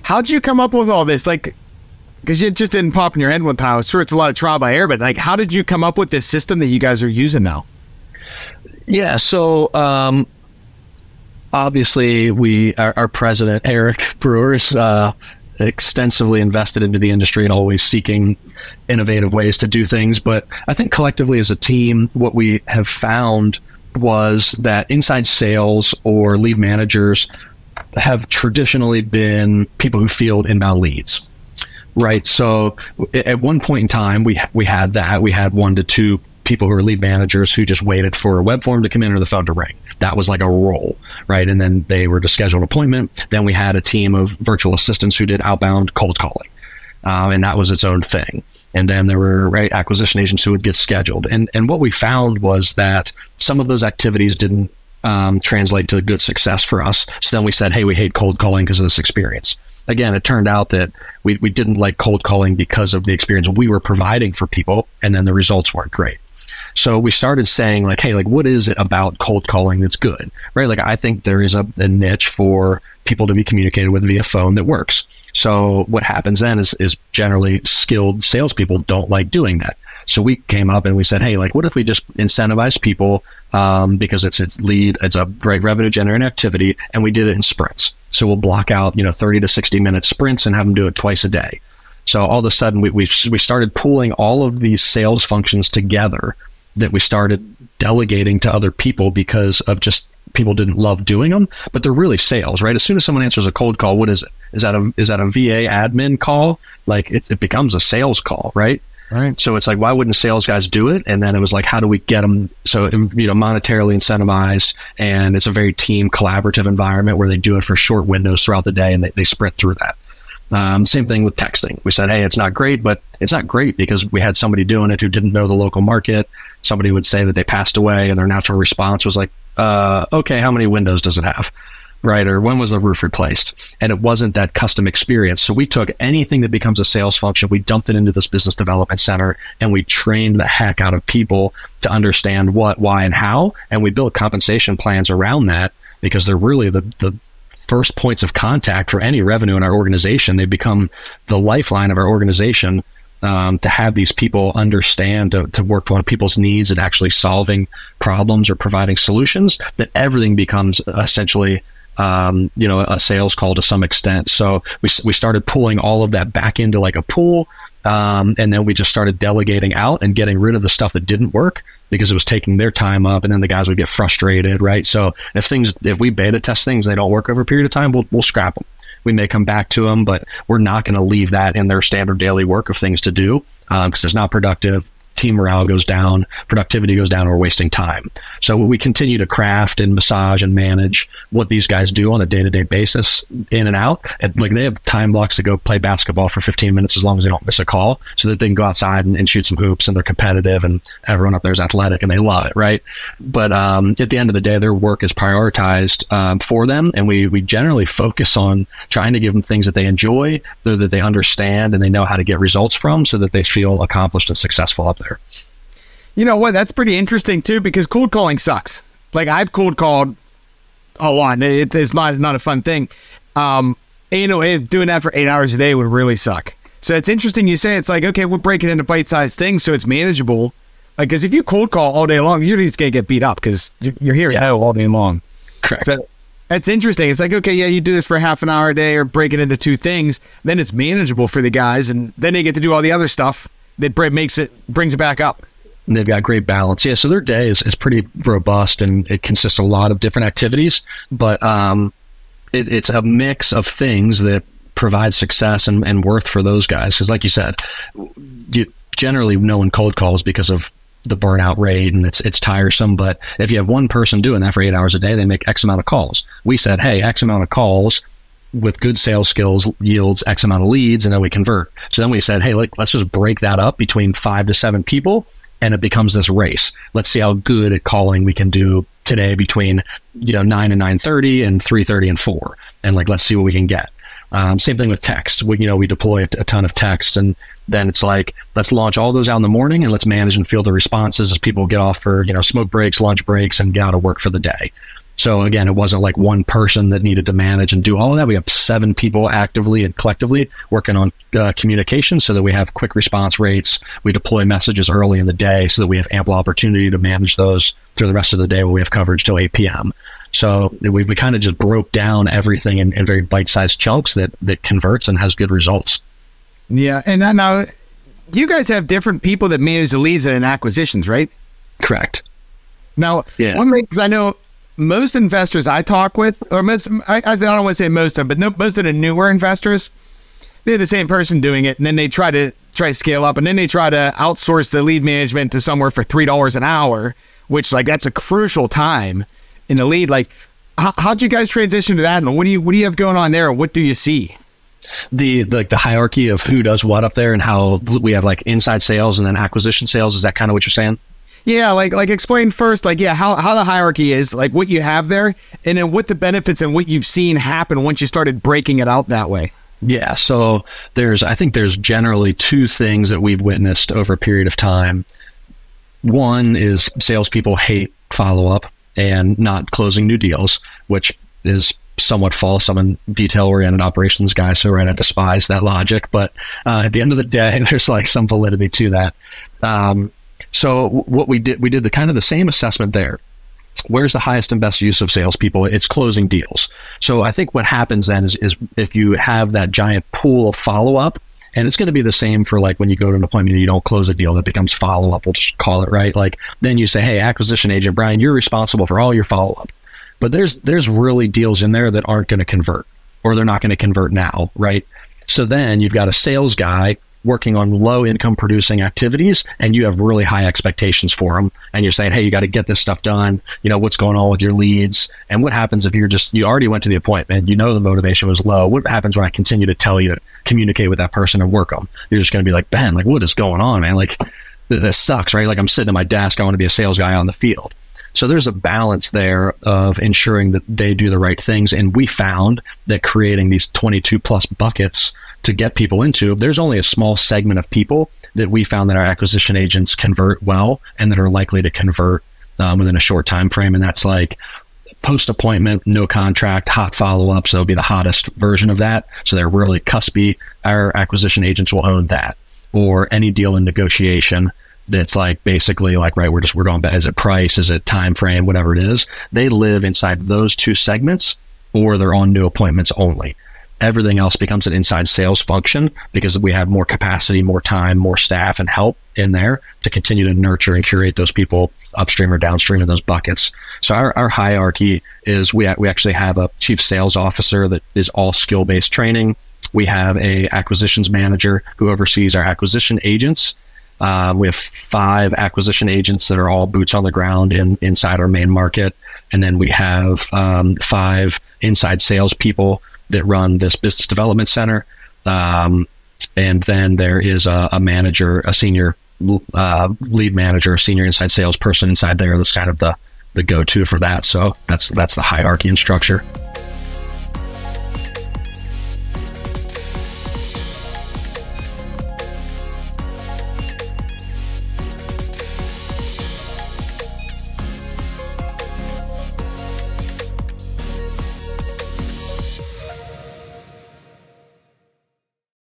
how'd you come up with all this? Like, because it just didn't pop in your head one time. I'm sure it's a lot of trial by error, but like, how did you come up with this system that you guys are using now? Yeah. So, obviously our president, Eric Brewer, is extensively invested into the industry and always seeking innovative ways to do things. But I think collectively as a team, what we have found was that inside sales or lead managers have traditionally been people who field inbound leads, right? So at one point in time, we had that. We had 1 to 2 people who are lead managers who just waited for a web form to come in or the phone to ring. That was like a role, right? And then they were to schedule an appointment. Then we had a team of virtual assistants who did outbound cold calling. And that was its own thing. And then there were acquisition agents who would get scheduled. And what we found was that some of those activities didn't translate to good success for us. So then we said, hey, we hate cold calling because of this experience. Again, it turned out that we didn't like cold calling because of the experience we were providing for people, and then the results weren't great. So we started saying like, hey, like, what is it about cold calling that's good, right? Like, I think there is a niche for people to be communicated with via phone that works. So what happens then is generally skilled salespeople don't like doing that. So we came up and we said, hey, like, what if we just incentivize people because it's a very revenue generating activity, and we did it in sprints. So we'll block out 30 to 60 minute sprints and have them do it twice a day. So all of a sudden we started pooling all of these sales functions together that we started delegating to other people because of just people didn't love doing them, but they're really sales, right? As soon as someone answers a cold call, what is it? Is that a VA admin call? Like it becomes a sales call, right? Right. So it's like, why wouldn't sales guys do it? And then it was like, how do we get them so monetarily incentivized? And it's a very team collaborative environment where they do it for short windows throughout the day, and they sprint through that. Same thing with texting. We said, hey, it's not great, but it's not great because we had somebody doing it who didn't know the local market. Somebody would say that they passed away, and their natural response was like, okay, how many windows does it have? Right? Or when was the roof replaced? And it wasn't that custom experience. So we took anything that becomes a sales function, we dumped it into this business development center, and we trained the heck out of people to understand what, why, and how. And we built compensation plans around that because they're really the first points of contact for any revenue in our organization. They become the lifeline of our organization, to have these people understand, to work on people's needs and actually solving problems or providing solutions, that everything becomes essentially a sales call to some extent. So we started pulling all of that back into like a pool. And then we just started delegating out and getting rid of the stuff that didn't work because it was taking their time up, and then the guys would get frustrated, right? So if we beta test things, they don't work over a period of time, we'll scrap them. We may come back to them, but we're not going to leave that in their standard daily work of things to do because it's not productive. Team morale goes down, productivity goes down, we're wasting time. So we continue to craft and massage and manage what these guys do on a day-to-day basis, in and out. And like, they have time blocks to go play basketball for 15 minutes as long as they don't miss a call, so that they can go outside and shoot some hoops, and they're competitive, and everyone up there is athletic and they love it, right? But at the end of the day, their work is prioritized for them, and we generally focus on trying to give them things that they enjoy, that they understand, and they know how to get results from, so that they feel accomplished and successful up there. You know what? That's pretty interesting too, because cold calling sucks. Like, I've cold called a lot. It's not a fun thing. And, doing that for 8 hours a day would really suck. So it's interesting you say it's like, okay, we'll break it into bite-sized things so it's manageable. Like, because if you cold call all day long, you're just going to get beat up because you're hearing no all day long. Correct. So that's interesting. It's like, okay, yeah, you do this for half an hour a day or break it into 2 things. Then it's manageable for the guys, and then they get to do all the other stuff that brings it back up. And they've got great balance. Yeah, so their day is pretty robust, and it consists of a lot of different activities, but it's a mix of things that provide success and worth for those guys. Because like you said, generally no one cold calls because of the burnout rate, and it's tiresome. But if you have one person doing that for 8 hours a day, they make X amount of calls. We said, hey, X amount of calls with good sales skills yields X amount of leads, and then we convert. So then we said, hey, let's just break that up between 5 to 7 people, and it becomes this race. Let's see how good at calling we can do today between 9 and 9:30 and 3:30 and 4, and let's see what we can get. Same thing with text. We deploy a ton of texts, and then it's like, let's launch all those out in the morning, and let's manage and field the responses as people get off for smoke breaks, lunch breaks, and get out of work for the day. So again, it wasn't like one person that needed to manage and do all of that. We have 7 people actively and collectively working on communication so that we have quick response rates. We deploy messages early in the day so that we have ample opportunity to manage those through the rest of the day when we have coverage till 8 p.m. So we kind of just broke down everything in very bite-sized chunks that converts and has good results. Yeah. And now you guys have different people that manage the leads and acquisitions, right? Correct. Now, one thing, because I know most investors I talk with, or most, I don't want to say most of them, but most of the newer investors, they're the same person doing it, and then they try to scale up, and then they try to outsource the lead management to somewhere for $3 an hour, which like that's a crucial time in the lead. Like, how'd you guys transition to that, and what do you have going on there? What do you see? The hierarchy of who does what up there, and how we have like inside sales and then acquisition sales. Is that kind of what you're saying? Yeah, like explain first, like, yeah, how the hierarchy is, like what you have there, and then what the benefits and what you've seen happen once you started breaking it out that way. Yeah, so I think there's generally 2 things that we've witnessed over a period of time. One is salespeople hate follow-up and not closing new deals, which is somewhat false. I'm a detail-oriented operations guy, so I despise that logic. But at the end of the day, there's like some validity to that. So what we did the kind of the same assessment there. Where's the highest and best use of salespeople? It's closing deals. So I think what happens then is if you have that giant pool of follow-up, and it's going to be the same for like when you go to an appointment and you don't close a deal, that becomes follow-up. We'll just call it, right? Like then you say, hey, acquisition agent Brian, you're responsible for all your follow-up. But there's really deals in there that aren't going to convert, or they're not going to convert now, right? So then you've got a sales guy working on low income producing activities, and you have really high expectations for them. And you're saying, hey, you got to get this stuff done. You know, what's going on with your leads? And what happens if you already went to the appointment, you know, the motivation was low. What happens when I continue to tell you to communicate with that person and work them? You're just going to be like, Ben, like, what is going on, man? Like, this sucks, right? Like, I'm sitting at my desk. I want to be a sales guy on the field. So there's a balance there of ensuring that they do the right things. And we found that creating these 22 plus buckets to get people into, there's only a small segment of people that we found that our acquisition agents convert well and that are likely to convert within a short time frame. And that's like post-appointment, no contract, hot follow-up. So it'll be the hottest version of that. So they're really cuspy. Our acquisition agents will own that. Or any deal in negotiation that's like basically like, right, we're going back. Is it price? Is it time frame? Whatever it is. They live inside those 2 segments, or they're on new appointments only. Everything else becomes an inside sales function because we have more capacity, more time, more staff and help in there to continue to nurture and curate those people upstream or downstream of those buckets. So our hierarchy is we actually have a chief sales officer that is all skill-based training. We have a acquisitions manager who oversees our acquisition agents. We have 5 acquisition agents that are all boots on the ground inside our main market. And then we have 5 inside sales people that run this business development center. And then there is a manager, a senior lead manager, a senior inside salesperson inside there. That's kind of the go-to for that. So that's the hierarchy and structure.